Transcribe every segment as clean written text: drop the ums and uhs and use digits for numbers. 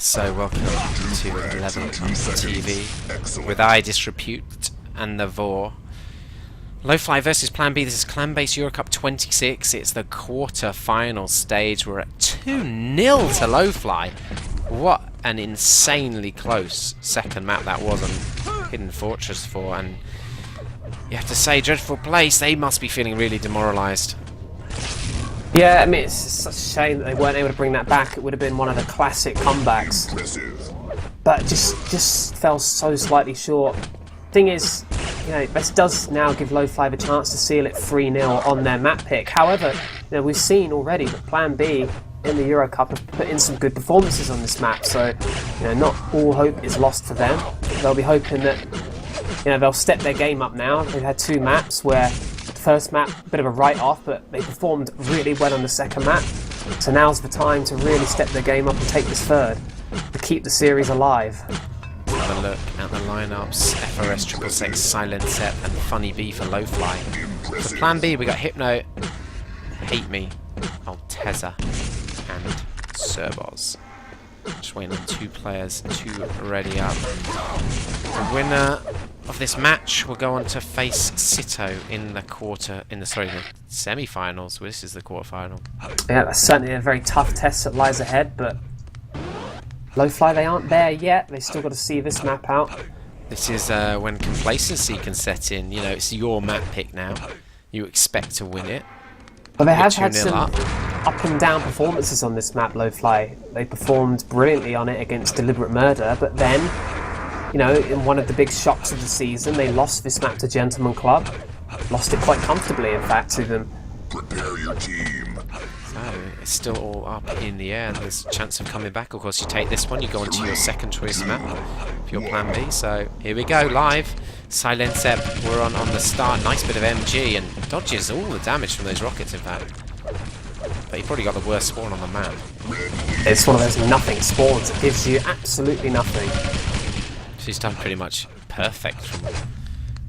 so welcome to l0wfly TV with I Disrepute and the l0wfly. l0wfly versus planB. This is ClanBase EuroCup 26. It's the quarter-final stage. We're at 2-0 to l0wfly. What an insanely close second map that was on Hidden Fortress 4, and you have to say, dreadful place. They must be feeling really demoralised. Yeah, I mean, it's such a shame that they weren't able to bring that back. It would have been one of the classic comebacks. But just fell so slightly short. Thing is, you know, this does now give l0wfly the chance to seal it 3-0 on their map pick. However, you know, we've seen already that planB in the EuroCup have put in some good performances on this map. So, you know, not all hope is lost for them. They'll be hoping that, you know, they'll step their game up now. They've had two maps where first map, a bit of a write-off, but they performed really well on the second map. So now's the time to really step their game up and take this third to keep the series alive. Have a look at the lineups: FRS, 666, Silent Set, and Funny B for l0wfly. For planB, we got Hypno, Hate Me, l0wfly, and Serboz. Just waiting on two players to ready up. The winner of this match will go on to face Sito in the semi-finals. Well, this is the quarter-final. Yeah, that's certainly a very tough test that lies ahead, but l0wfly, they aren't there yet. They still got to see this map out. This is when complacency can set in. You know, it's your map pick now. You expect to win it. But they have had some up and down performances on this map, l0wfly. They performed brilliantly on it against Deliberate Murder, but then, you know, in one of the big shocks of the season, they lost this map to Gentleman Club. Lost it quite comfortably, in fact, to them. Prepare your team. So, it's still all up in the air, and there's a chance of coming back. Of course, you take this one, you go into your second choice map for your planB. So, here we go, live. Silent Seb, we're on the start. Nice bit of MG, and dodges all the damage from those rockets, in fact. But he probably got the worst spawn on the map. It's one of those nothing spawns. It gives you absolutely nothing. She's done pretty much perfect from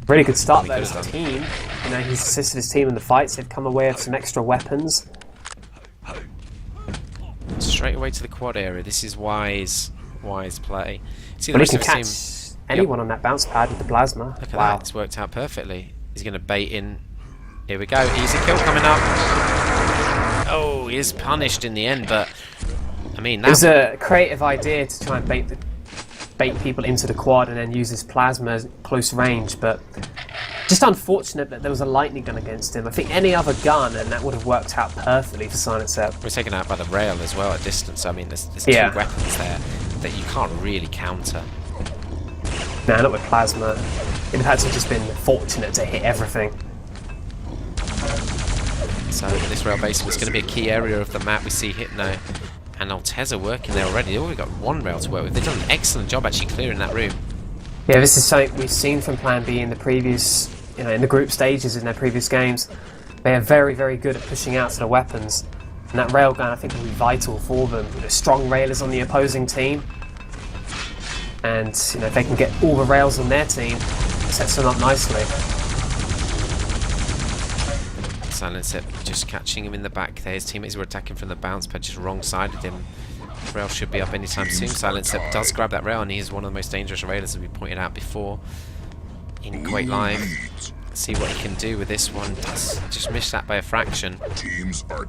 really good start there as a team. You know, he's assisted his team in the fights. They've come away with some extra weapons. Straight away to the quad area. This is wise play. See, but he can catch anyone on that bounce pad with the plasma. Look at that, it's worked out perfectly. He's going to bait in. Here we go, easy kill coming up. Oh, he is punished in the end, but I mean, that it was a creative idea to try and bait people into the quad and then use his plasma at close range, but just unfortunate that there was a lightning gun against him. I think any other gun and that would have worked out perfectly for Silent Set. We're taken out by the rail as well at distance. I mean, there's two weapons there that you can't really counter. No, not with plasma. It would have had to have just been fortunate to hit everything. So this rail base is going to be a key area of the map. We see Hypno and l0wfly working there already. They've already got one rail to work with. They've done an excellent job actually clearing that room. Yeah, this is something we've seen from planB in the previous, you know, in the group stages in their previous games. They are very, very good at pushing out to the weapons, and that railgun I think will be vital for them. You know, strong railers on the opposing team, and you know, if they can get all the rails on their team, it sets them up nicely. Silent Set just catching him in the back there. His teammates were attacking from the bounce pad, just wrong-sided him. Rail should be up anytime soon. Silent Set does grab that rail, and he is one of the most dangerous railers, as we pointed out before in Quake Live. Let's see what he can do with this one. Just missed that by a fraction.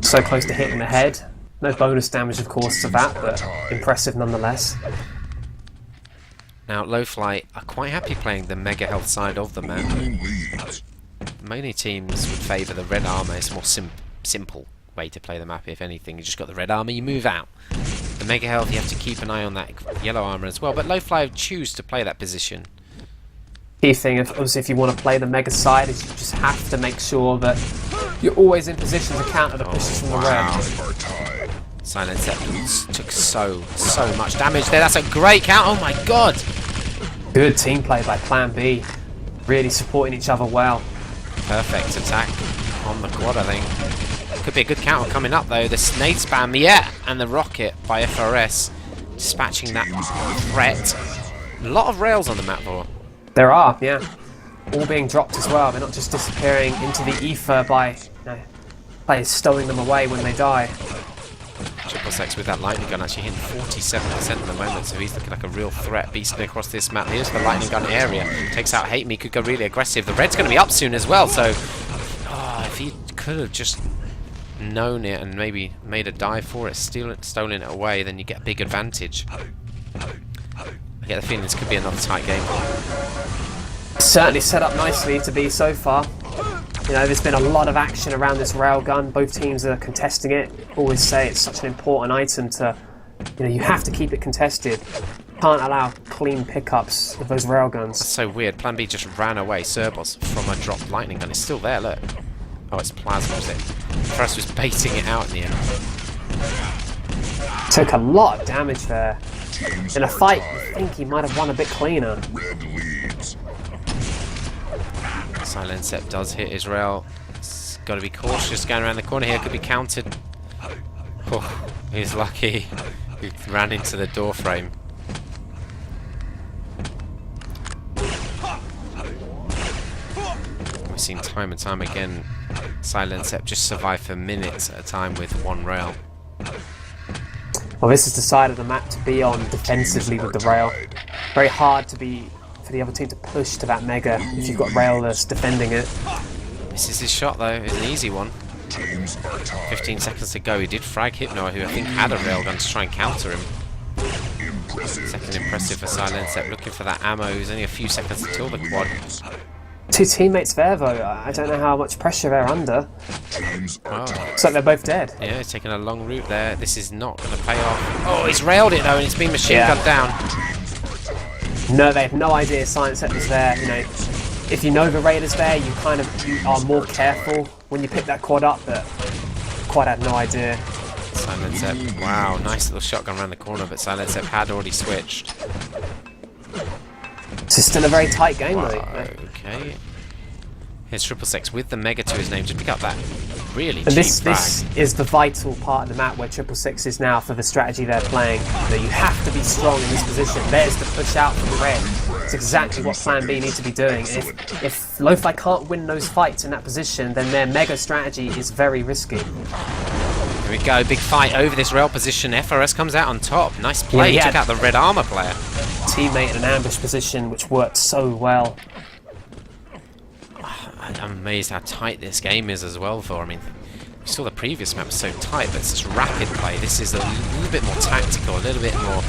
So close to hitting the head. No bonus damage, of course, to that, but impressive nonetheless. Now, l0wfly are quite happy playing the mega health side of the map. Many teams would favour the red armour. It's a more simple way to play the map. If anything, you just got the red armour, you move out. The mega health, you have to keep an eye on that yellow armour as well. But l0wfly choose to play that position. Key thing, obviously, if you want to play the mega side, is you just have to make sure that you're always in position to counter the pushes from the rail. Silent Set took so much damage there. That's a great count. Oh my god! Good team play by planB. Really supporting each other well. Perfect attack on the quad, I think. Could be a good counter coming up though. The nade spam, and the rocket by FRS dispatching that threat. A lot of rails on the map, though. There are, yeah. All being dropped as well. They're not just disappearing into the ether by players stowing them away when they die. Triple Sex with that lightning gun actually hitting 47% at the moment, so he's looking like a real threat beasting across this map. Here's the lightning gun area. Takes out Hate Me, could go really aggressive. The red's going to be up soon as well, so if he could have just known it and maybe made a dive for it, stolen it away, then you get a big advantage. I get the feeling this could be another tight game. Certainly set up nicely to be so far. You know, there's been a lot of action around this railgun. Both teams are contesting it. Always say it's such an important item to, you know, you have to keep it contested. Can't allow clean pickups of those railguns. That's so weird. planB just ran away, Cerbos, from a dropped lightning gun. It's still there, look. Oh, it's plasma, is it? First was baiting it out in the end. Took a lot of damage there. In a fight, I think he might have won a bit cleaner. Silent does hit Israel. It's got to be cautious going around the corner here. Could be countered. Oh, he's lucky. He ran into the door frame. We've seen time and time again Silent just survive for minutes at a time with one rail. Well, this is the side of the map to be on defensively with the rail. Very hard to be for the other team to push to that mega if you've got rail that's defending it. This is his shot though, it's an easy one. 15 seconds to go. He did frag Hypno, who I think had a railgun to try and counter him. Second impressive for Silent, looking for that ammo. There's only a few seconds until the quad. Two teammates there though, I don't know how much pressure they're under. Oh. Looks like they're both dead. Yeah, he's taking a long route there. This is not going to pay off. Oh, he's railed it though, and it's been machine gunned down. No, they have no idea Silent was there. You know, if you know the Raider's there, you are more careful when you pick that quad up, but quad had no idea. Silent wow, nice little shotgun around the corner, but Silent had already switched. It's still a very tight game though. Okay. Here's Triple Sex with the mega to his name. Just pick up that really and cheap this is the vital part of the map where Triple Sex is now for the strategy they're playing. You know, you have to be strong in this position. There's the push out from the red. It's exactly what planB needs to be doing. If l0wfly can't win those fights in that position, then their mega strategy is very risky. Here we go, big fight over this rail position. FRS comes out on top. Nice play. Yeah, he took out the red armor player. Teammate in an ambush position, which worked so well. I'm amazed how tight this game is as well. I mean, we saw the previous map was so tight, but it's just rapid play. This is a little bit more tactical, a little bit more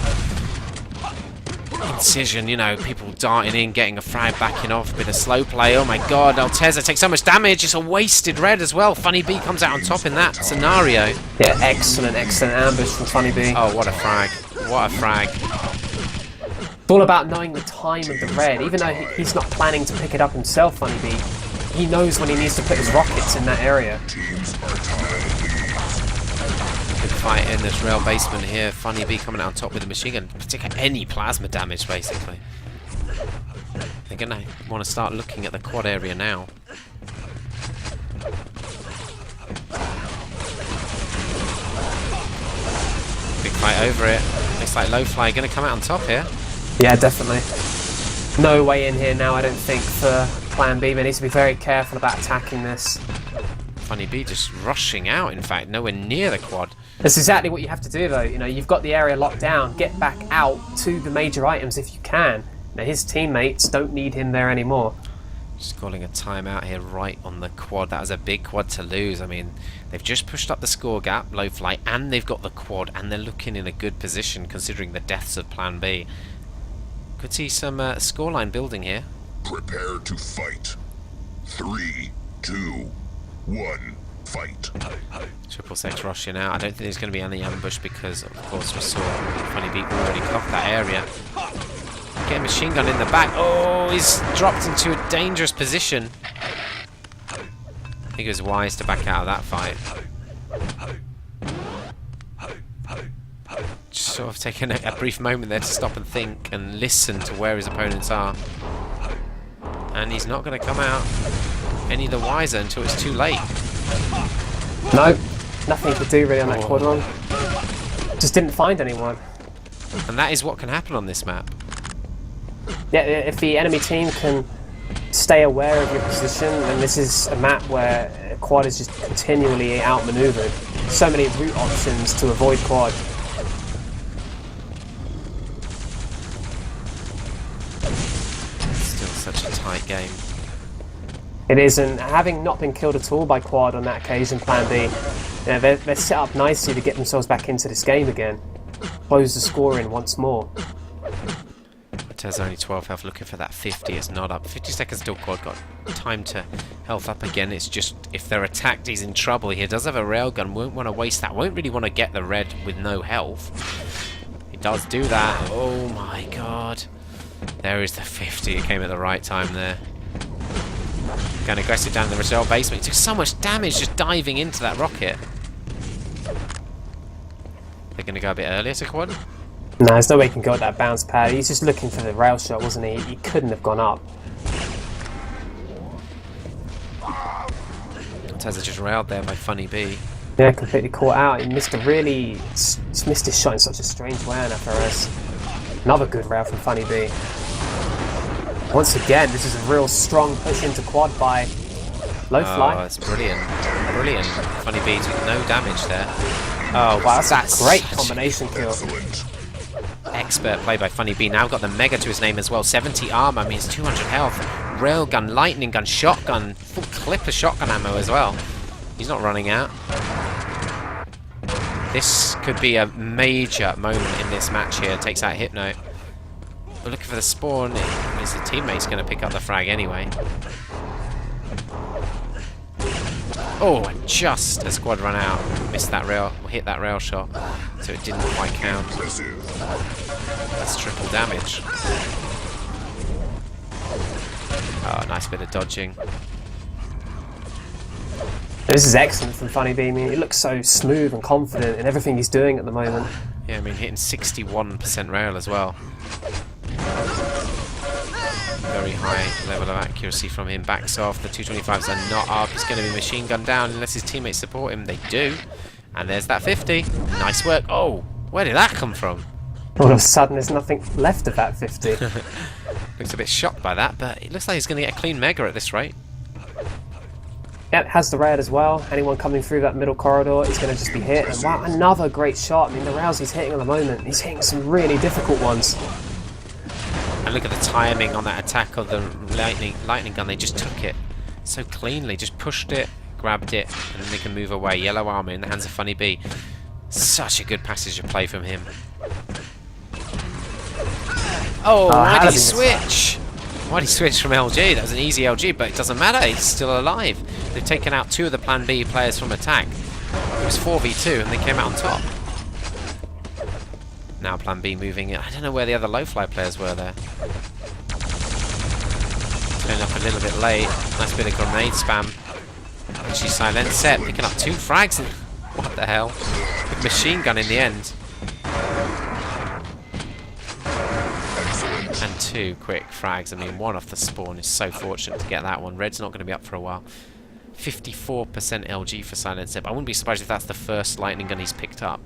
incision, you know, people darting in, getting a frag, backing off, a bit of slow play. Oh my god, l0wfly takes so much damage. It's a wasted red as well. planB comes out on top in that scenario. Yeah, excellent ambush from planB. Oh, what a frag. What a frag. It's all about knowing the time of the red. Even though he's not planning to pick it up himself, planB, he knows when he needs to put his rockets in that area. Good fight in this rail basement here. planB coming out on top with a machine gun. Particularly any plasma damage, basically. They're going to want to start looking at the quad area now. Big fight over it. Looks like l0wfly going to come out on top here. Yeah, definitely. No way in here now, I don't think, for planB. They need to be very careful about attacking this. planB just rushing out, in fact, nowhere near the quad. That's exactly what you have to do, though. You know, you've got the area locked down. Get back out to the major items if you can. Now, his teammates don't need him there anymore. Just calling a timeout here right on the quad. That was a big quad to lose. I mean, they've just pushed up the score gap, l0wfly, and they've got the quad, and they're looking in a good position considering the deaths of planB. Could see some scoreline building here. Prepare to fight. 3, 2, 1, fight. Triple Sex rushing out. I don't think there's going to be any ambush because, of course, we saw planB already covered that area. Get a machine gun in the back. Oh, he's dropped into a dangerous position. I think it was wise to back out of that fight. Just sort of taking a brief moment there to stop and think and listen to where his opponents are. And he's not going to come out any the wiser until it's too late. No, nothing to do really on that quad run. Just didn't find anyone. And that is what can happen on this map. Yeah, if the enemy team can stay aware of your position, then this is a map where quad is just continually outmaneuvered. so many route options to avoid quad. Still such a tight game. It is, and having not been killed at all by quad on that occasion, planB, you know, they're set up nicely to get themselves back into this game again. Close the score in once more. There's only 12 health, looking for that 50. It's not up. 50 seconds till quad, got time to health up again. It's just, if they're attacked, he's in trouble here. Does have a railgun, won't want to waste that. Won't really want to get the red with no health. He does do that. Oh my god. There is the 50. It came at the right time there. Going aggressive down in the reserve basement. He took so much damage just diving into that rocket. They're going to go a bit earlier to quad. No, there's no way he can go at that bounce pad. He's just looking for the rail shot, wasn't he? He couldn't have gone up. Tezza just railed there by planB. Yeah, completely caught out. He missed just missed his shot in such a strange way on FRS. Another good rail from planB. Once again, this is a real strong push into quad by l0wfly. Oh, that's brilliant. Brilliant. planB took no damage there. Oh, wow, that's a great combination kill. Expert play by planB. Now got the mega to his name as well. 70 armor, I mean, it's 200 health. Railgun, lightning gun, shotgun, full clip of shotgun ammo as well. He's not running out. This could be a major moment in this match here. Takes out Hypno. We're looking for the spawn. It means the teammate's going to pick up the frag anyway. Oh, and just as squad run out, missed that rail, hit that rail shot, so it didn't quite count. That's triple damage. Oh, nice bit of dodging. This is excellent from planB. I mean, he looks so smooth and confident in everything he's doing at the moment. Yeah, I mean, hitting 61% rail as well. Very high level of accuracy from him. Backs off. The 225s are not up. He's going to be machine gunned down unless his teammates support him. They do. And there's that 50. Nice work. Oh, where did that come from? All of a sudden, there's nothing left of that 50. Looks a bit shocked by that, but it looks like he's going to get a clean mega at this rate. Yep, has the raid as well. Anyone coming through that middle corridor is going to just be hit. And wow, another great shot. I mean, the rails he's hitting at the moment, he's hitting some really difficult ones. And look at the timing on that attack of the lightning gun. They just took it so cleanly, just pushed it, grabbed it, and then they can move away. Yellow armor in the hands of planB. Such a good passage of play from him. Oh, why did he switch? Why did he switch from LG? That was an easy LG, but it doesn't matter. He's still alive. They've taken out 2 of the planB players from attack. It was 4v2, and they came out on top. Now planB moving it. I don't know where the other l0wfly players were there. Turning up a little bit late. Nice bit of grenade spam. Actually silent set, picking up 2 frags. And what the hell? With machine gun in the end. And 2 quick frags. I mean, 1 off the spawn is so fortunate to get that one. Red's not going to be up for a while. 54% LG for silent set. I wouldn't be surprised if that's the first lightning gun he's picked up.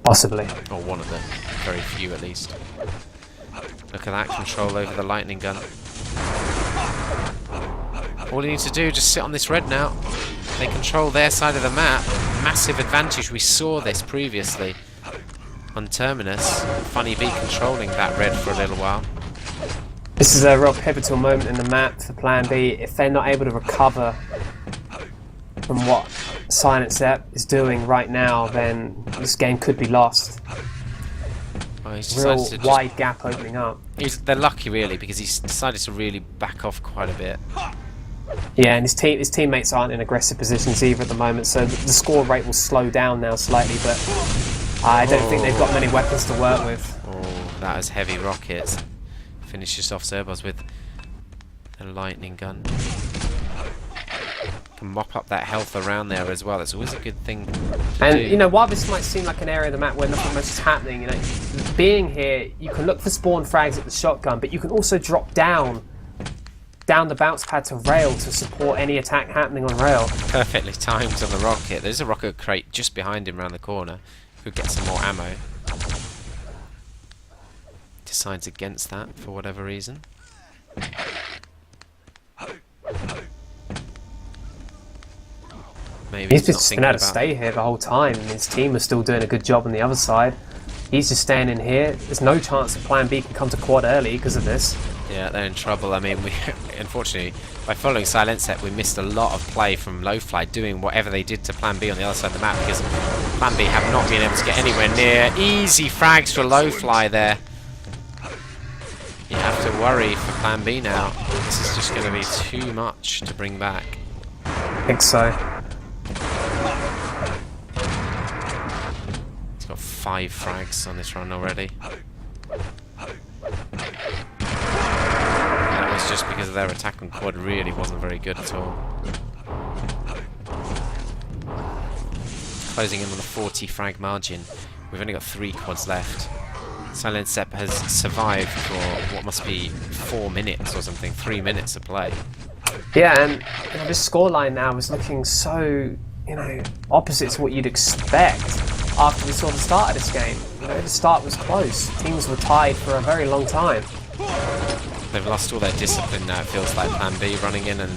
Possibly. Or one of them. Very few at least. Look at that control over the lightning gun. All he needs to do, just sit on this red now. They control their side of the map. Massive advantage. We saw this previously on Terminus. planB controlling that red for a little while. This is a real pivotal moment in the map for planB. If they're not able to recover from what Silent Set is doing right now, then this game could be lost. Oh, he's Real decided to wide gap opening up. they're lucky really, because he's decided to really back off quite a bit. Yeah, and his teammates aren't in aggressive positions either at the moment, so the score rate will slow down now slightly, but I don't think they've got many weapons to work with. Oh, that is heavy rockets. Finishes off Zerbos with a lightning gun. Can mop up that health around there as well. It's always a good thing to do. You know, while this might seem like an area of the map where nothing much is happening, you know, being here, you can look for spawn frags at the shotgun, but you can also drop down the bounce pad to rail to support any attack happening on rail. Perfectly timed on the rocket. There's a rocket crate just behind him around the corner. Could get some more ammo. Decides against that for whatever reason. Maybe He's not just been thinking able to about stay here the whole time, and his team was still doing a good job on the other side. He's just staying in here. There's no chance that plan B can come to quad early because of this. Yeah, they're in trouble. I mean, we unfortunately, by following Silent Set, we missed a lot of play from l0wfly doing whatever they did to plan B on the other side of the map, because plan B have not been able to get anywhere near. Easy frags for l0wfly there. You have to worry for plan B now. This is just going to be too much to bring back. I think so. He's got 5 frags on this run already. That was just because their attack on quad really wasn't very good at all. Closing in on a 40 frag margin. We've only got 3 quads left. Silent Sep has survived for what must be 4 minutes or something, 3 minutes of play. Yeah, and this scoreline now is looking so, opposite to what you'd expect after we saw the start of this game. The start was close. Teams were tied for a very long time. They've lost all their discipline now, it feels like plan B running in and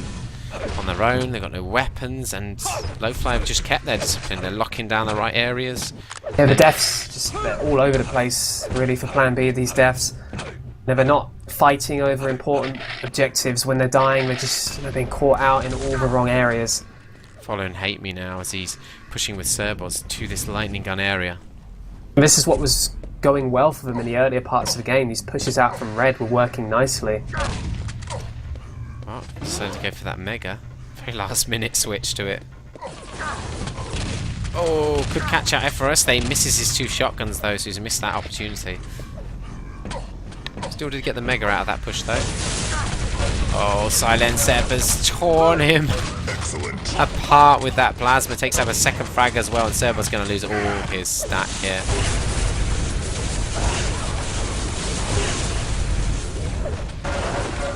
on their own. They've got no weapons, and l0wfly have just kept their discipline. They're locking down the right areas. Yeah, the deaths, they're all over the place, really, for plan B, these deaths. They're not fighting over important objectives when they're dying. They're just being caught out in all the wrong areas. Following Hate Me now as he's pushing with Cerbos to this lightning gun area. And this is what was going well for them in the earlier parts of the game. These pushes out from red were working nicely. Well, decided to go for that mega. Very last minute switch to it. Oh, could catch out FRS. They misses his 2 shotguns though, so he's missed that opportunity. Still did get the mega out of that push though. Oh, Silent Sep has torn him apart with that plasma. Takes out a 2nd frag as well, and Serbo's going to lose all his stack here.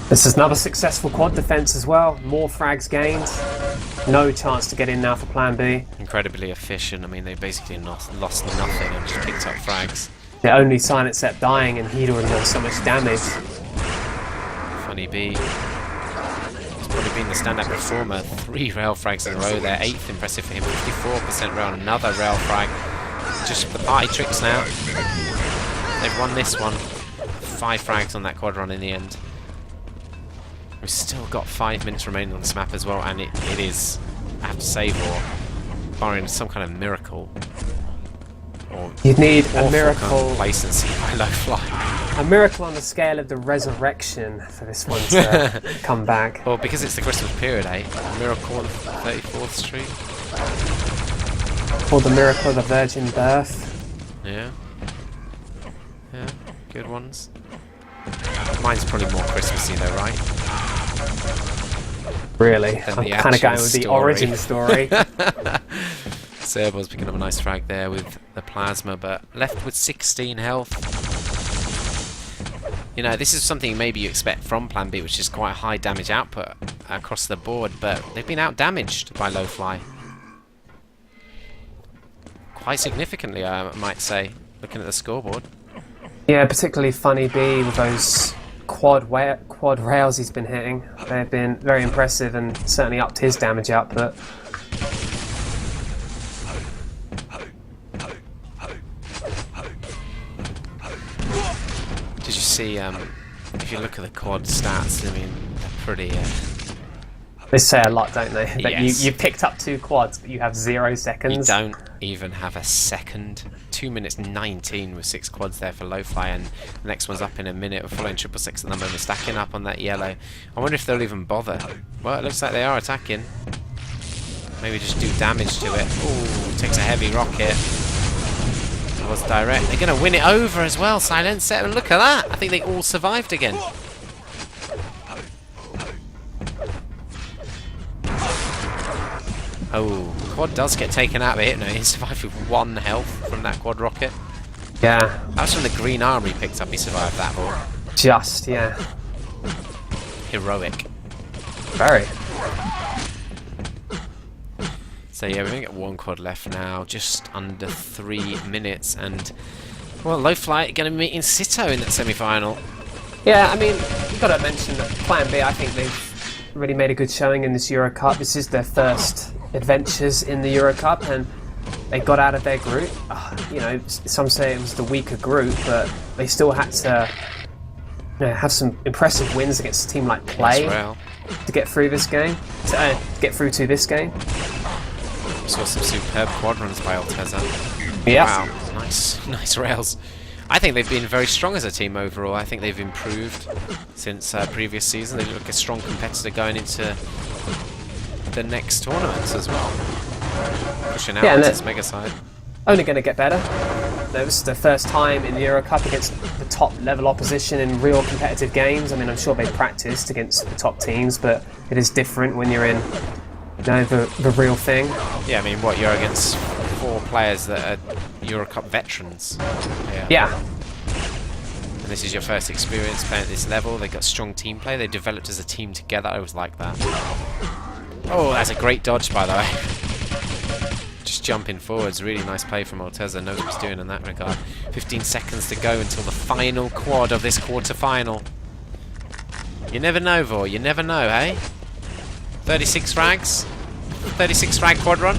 This is another successful quad defense as well. More frags gained. No chance to get in now for plan B. Incredibly efficient. I mean, they basically lost nothing and just picked up frags. The only Silent Sep dying, and he'd already done so much damage. Funny B. He's probably been the standout performer. 3 rail frags in a row there. 8th impressive for him. 54% rail. Another rail frag. Just the party tricks now. They've won this one. 5 frags on that quad run in the end. We've still got 5 minutes remaining on this map as well, and it is, I have to say, barring some kind of miracle. Or you'd need a miracle. Complacency by l0wfly. A miracle on the scale of the resurrection for this one to come back. Well, because it's the Christmas period, eh? A miracle on 34th Street. Or the miracle of the virgin birth. Yeah. Yeah, good ones. Mine's probably more Christmassy though, right? Really? I'm kind of going with the origin story. Serbo's picking up a nice frag there with the plasma, but left with 16 health. This is something maybe you expect from plan B, which is quite high damage output across the board, but they've been out-damaged by l0wfly. Quite significantly, I might say, looking at the scoreboard. Yeah, particularly funny B with those quad rails he's been hitting. They've been very impressive and certainly upped his damage output. Did you see, if you look at the quad stats, I mean, they're pretty... They say a lot, don't they? That yes. you picked up 2 quads, but you have 0 seconds. You don't even have a second. 2 minutes 19 with 6 quads there for l0wfly, and the next one's up in a minute. We're following 666 at the moment, stacking up on that yellow. I wonder if they'll even bother. Well, it looks like they are attacking. Maybe just do damage to it. Ooh, takes a heavy rocket. It was direct. They're going to win it over as well, Silent Set, and look at that. I think they all survived again. Oh, quad does get taken out of it. No, he survived with 1 health from that quad rocket. Yeah. That was from the green armor he picked up. He survived that ball. Just, yeah. Heroic. Very. So yeah, we've only got 1 quad left now. Just under 3 minutes. And, well, l0wfly going to be meeting Sito in that semi-final. Yeah, I mean, you've got to mention that plan B, I think they've really made a good showing in this EuroCup. This is their first adventures in the EuroCup, and they got out of their group. You know, some say it was the weaker group, but they still had to, you know, have some impressive wins against a team like Play to get through this game. To get through to this game. Saw some superb quadruns by l0wfly. Yeah. Wow, nice rails. I think they've been very strong as a team overall. I think they've improved since previous season. They look like a strong competitor going into the next tournaments as well. Pushing out into this mega side. Only going to get better. That was the first time in the EuroCup against the top level opposition in real competitive games. I mean, I'm sure they practiced against the top teams, but it is different when you're in, you know, the real thing. Yeah, I mean, what, you're against 4 players that are EuroCup veterans. Yeah. And this is your first experience playing at this level. They got strong team play. They developed as a team together. I always like that. Oh, that's a great dodge, by the way. Just jumping forwards. Really nice play from l0wfly. Knows what he's doing in that regard. 15 seconds to go until the final quad of this quarter-final. You never know, Vor. You never know, hey? 36 frags? 36 frag quad run?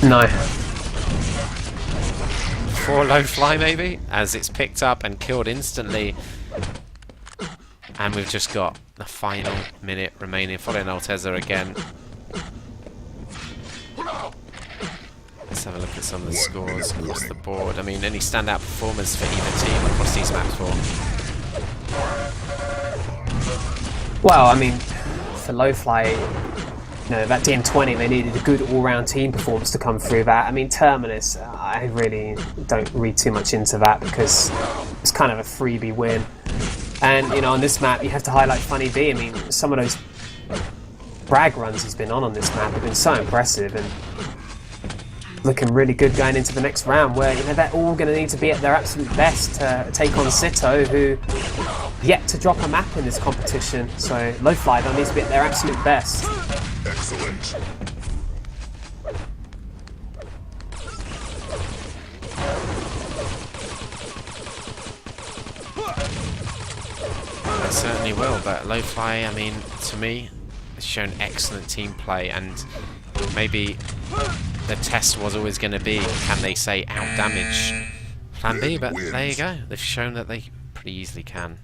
No. 4 l0wfly maybe, as it's picked up and killed instantly. And we've just got the final minute remaining, following l0wfly again. Let's have a look at some of the scores across the board. I mean, any standout performers for either team across these maps for? Well, I mean, for l0wfly, you know, that DM20, they needed a good all-round team performance to come through that. I mean, Terminus, I really don't read too much into that because it's kind of a freebie win. And, you know, on this map, you have to highlight planB. I mean, some of those brag runs he's been on this map have been so impressive and looking really good going into the next round, where, you know, they're all going to need to be at their absolute best to take on Sito, who yet to drop a map in this competition. So l0wfly, they'll need to be at their absolute best. Excellent. They certainly will, but l0wfly, I mean, to me, has shown excellent team play, and maybe the test was always going to be, can they say out-damage planB, but there you go. They've shown that they pretty easily can.